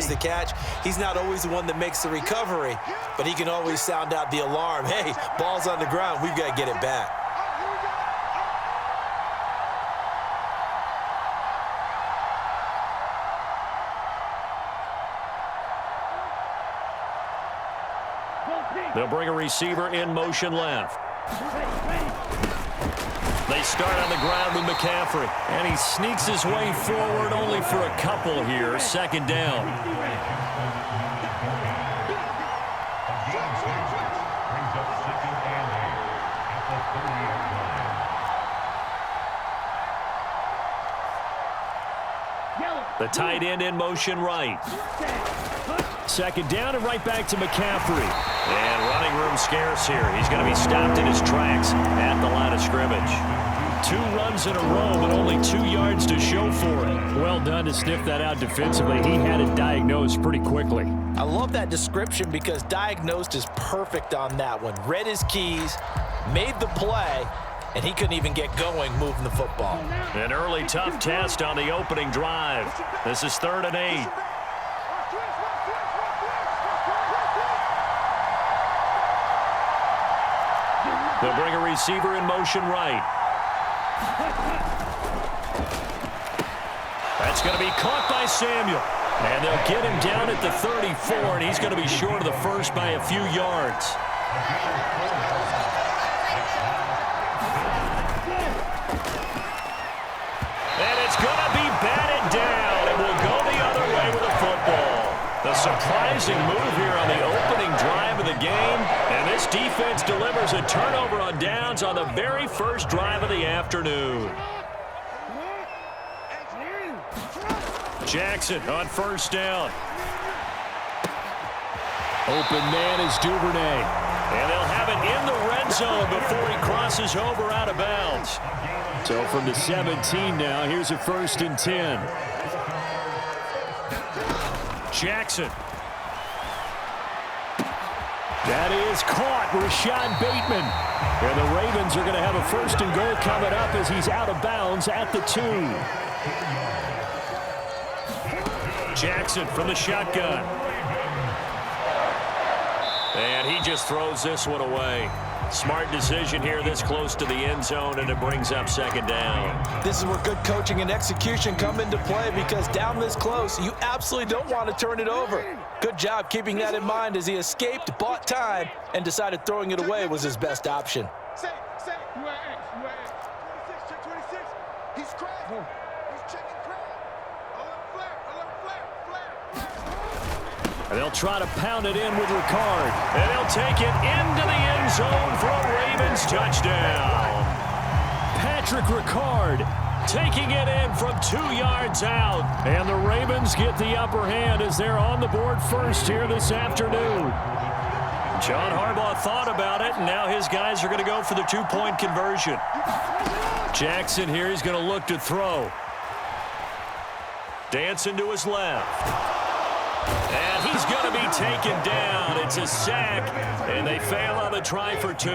secures the catch. He's not always the one that makes the recovery, but he can always sound out the alarm. Hey, ball's on the ground. We've got to get it back. They'll bring a receiver in motion left. They start on the ground with McCaffrey. And he sneaks his way forward only for a couple here. Second down. The tight end in motion right. Second down and right back to McCaffrey. And running room scarce here. He's going to be stopped in his tracks at the line of scrimmage. 2 runs in a row, but only 2 yards to show for it. Well done to sniff that out defensively. He had it diagnosed pretty quickly. I love that description because diagnosed is perfect on that one. Read his keys, made the play, and he couldn't even get going moving the football. An early tough test on the opening drive. This is 3rd and 8. They'll bring a receiver in motion right. That's going to be caught by Samuel. And they'll get him down at the 34, and he's going to be short of the first by a few yards. And it's going to be batted down, and will go the other way with the football. The surprising move here on the opening drive of the game, and this defense delivers a turnover on downs on the very first drive of the afternoon. Jackson on first down. Open man is Duvernay. And they'll have it in the red zone before he crosses over out of bounds. So from the 17 now, here's a 1st and 10. Jackson. That is caught. Rashad Bateman. And the Ravens are going to have a 1st and goal coming up as he's out of bounds at the 2. Jackson from the shotgun. And he just throws this one away. Smart decision here this close to the end zone, and it brings up 2nd down. This is where good coaching and execution come into play because down this close, you absolutely don't want to turn it over. Good job keeping that in mind as he escaped, bought time, and decided throwing it away was his best option. And they'll try to pound it in with Ricard. And they'll take it into the end zone for a Ravens touchdown. Patrick Ricard taking it in from 2 yards out. And the Ravens get the upper hand as they're on the board first here this afternoon. John Harbaugh thought about it, and now his guys are going to go for the 2-point conversion. Jackson here, he's going to look to throw. Dancing to his left. And he's going to be taken down. It's a sack, and they fail on the try for 2.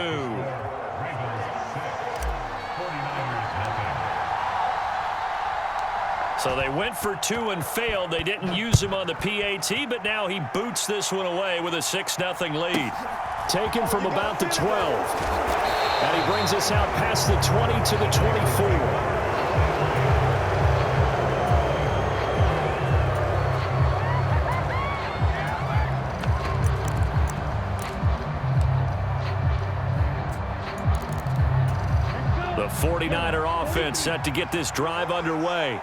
So they went for 2 and failed. They didn't use him on the PAT, but now he boots this one away with a 6-0 lead. Taken from about the 12. And he brings us out past the 20 to the 24. The 49er offense set to get this drive underway.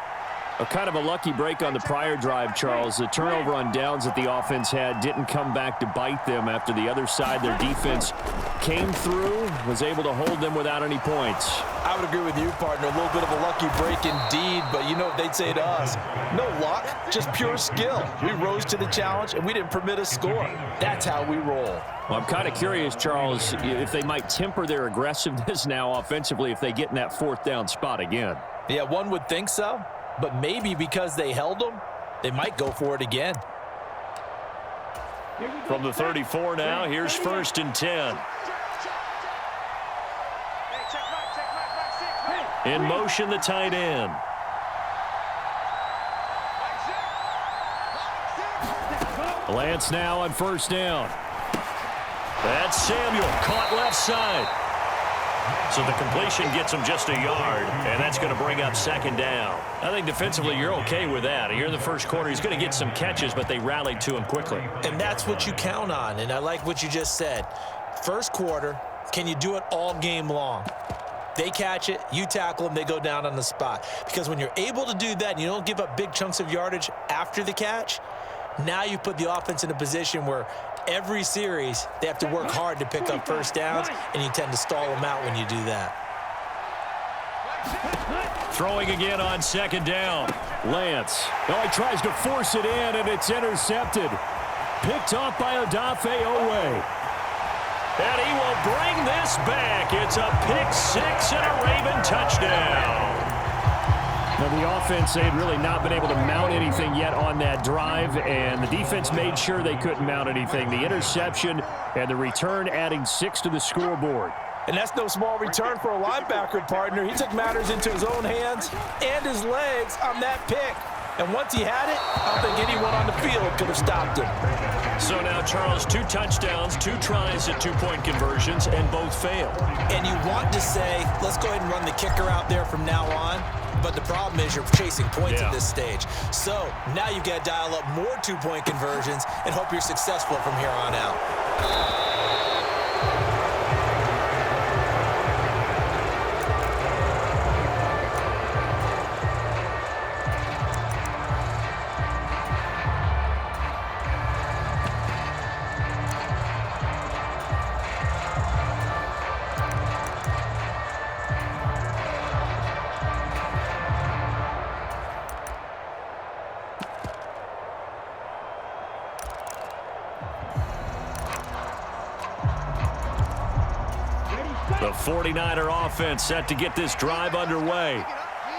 A kind of a lucky break on the prior drive, Charles. The turnover on downs that the offense had didn't come back to bite them after the other side. Their defense came through, was able to hold them without any points. I would agree with you, partner. A little bit of a lucky break indeed, but you know what they'd say to us. No luck, just pure skill. We rose to the challenge, and we didn't permit a score. That's how we roll. Well, I'm kind of curious, Charles, if they might temper their aggressiveness now offensively if they get in that 4th down spot again. Yeah, one would think so. But maybe because they held them, they might go for it again. From the 34 now, here's 1st and 10. In motion, the tight end. Lance now on first down. That's Samuel, caught left side. So the completion gets him just a yard, and that's going to bring up second down. I think defensively you're okay with that. Here in the first quarter, he's going to get some catches, but they rallied to him quickly. And that's what you count on, and I like what you just said. First quarter, can you do it all game long? They catch it, you tackle them, they go down on the spot. Because when you're able to do that and you don't give up big chunks of yardage after the catch, now you put the offense in a position where every series they have to work hard to pick up first downs, and you tend to stall them out when you do that. Throwing again on second down. Lance. Oh, he tries to force it in, and it's intercepted. Picked off by Odafe Owe. And he will bring this back. It's a pick six and a Raven touchdown. Now, the offense, they had really not been able to mount anything yet on that drive, and the defense made sure they couldn't mount anything. The interception and the return adding 6 to the scoreboard. And that's no small return for a linebacker, partner. He took matters into his own hands and his legs on that pick. And once he had it, I don't think anyone on the field could have stopped him. So now, Charles, 2 touchdowns, 2 tries at 2-point conversions, and both failed. And you want to say, let's go ahead and run the kicker out there from now on. But the problem is you're chasing points at this stage. So now you got to dial up more 2-point conversions and hope you're successful from here on out. The 49er offense set to get this drive underway.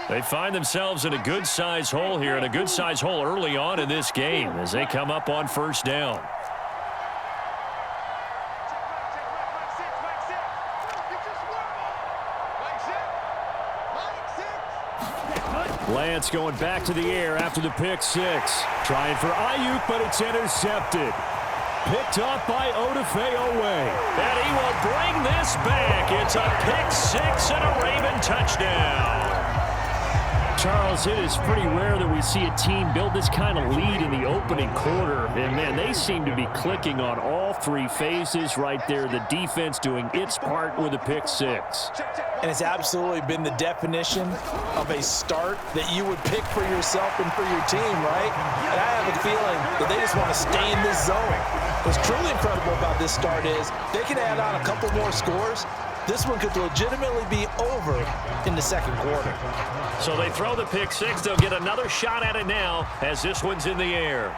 They find themselves in a good-sized hole here, and a good-sized hole early on in this game as they come up on first down. Lance going back to the air after the pick six. Trying for Ayuk, but it's intercepted. Picked off by Odafe Owe. And he will bring this back. It's a pick six and a Raven touchdown. Charles, it is pretty rare that we see a team build this kind of lead in the opening quarter. And, man, they seem to be clicking on all 3 phases right there. The defense doing its part with a pick six. And it's absolutely been the definition of a start that you would pick for yourself and for your team, right? And I have a feeling that they just want to stay in this zone. What's truly incredible about this start is they can add on a couple more scores. This one could legitimately be over in the second quarter. So they throw the pick six. They'll get another shot at it now as this one's in the air.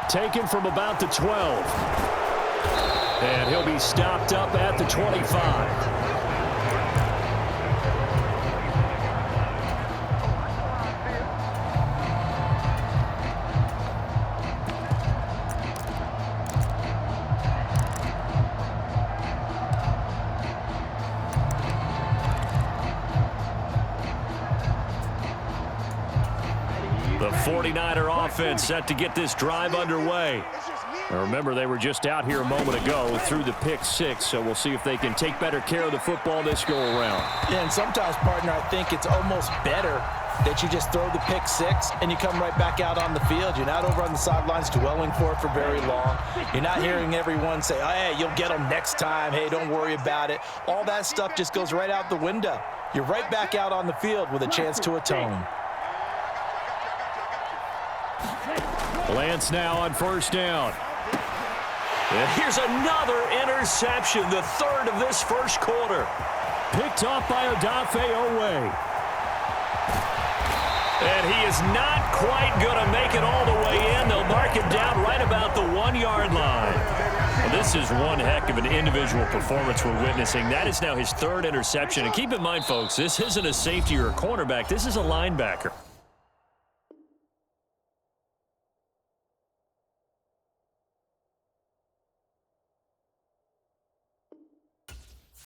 Taken from about the 12. And he'll be stopped up at the 25. The 49er offense set to get this drive underway. Now remember, they were just out here a moment ago through the pick six, so we'll see if they can take better care of the football this go-around. Yeah, and sometimes, partner, I think it's almost better that you just throw the pick six and you come right back out on the field. You're not over on the sidelines dwelling for it for very long. You're not hearing everyone say, oh, hey, you'll get them next time. Hey, don't worry about it. All that stuff just goes right out the window. You're right back out on the field with a chance to atone. Lance now on first down. And here's another interception, the third of this first quarter. Picked off by Odafe Owe. And he is not quite going to make it all the way in. They'll mark him down right about the 1-yard line. Well, this is one heck of an individual performance we're witnessing. That is now his 3rd interception. And keep in mind, folks, this isn't a safety or a cornerback. This is a linebacker.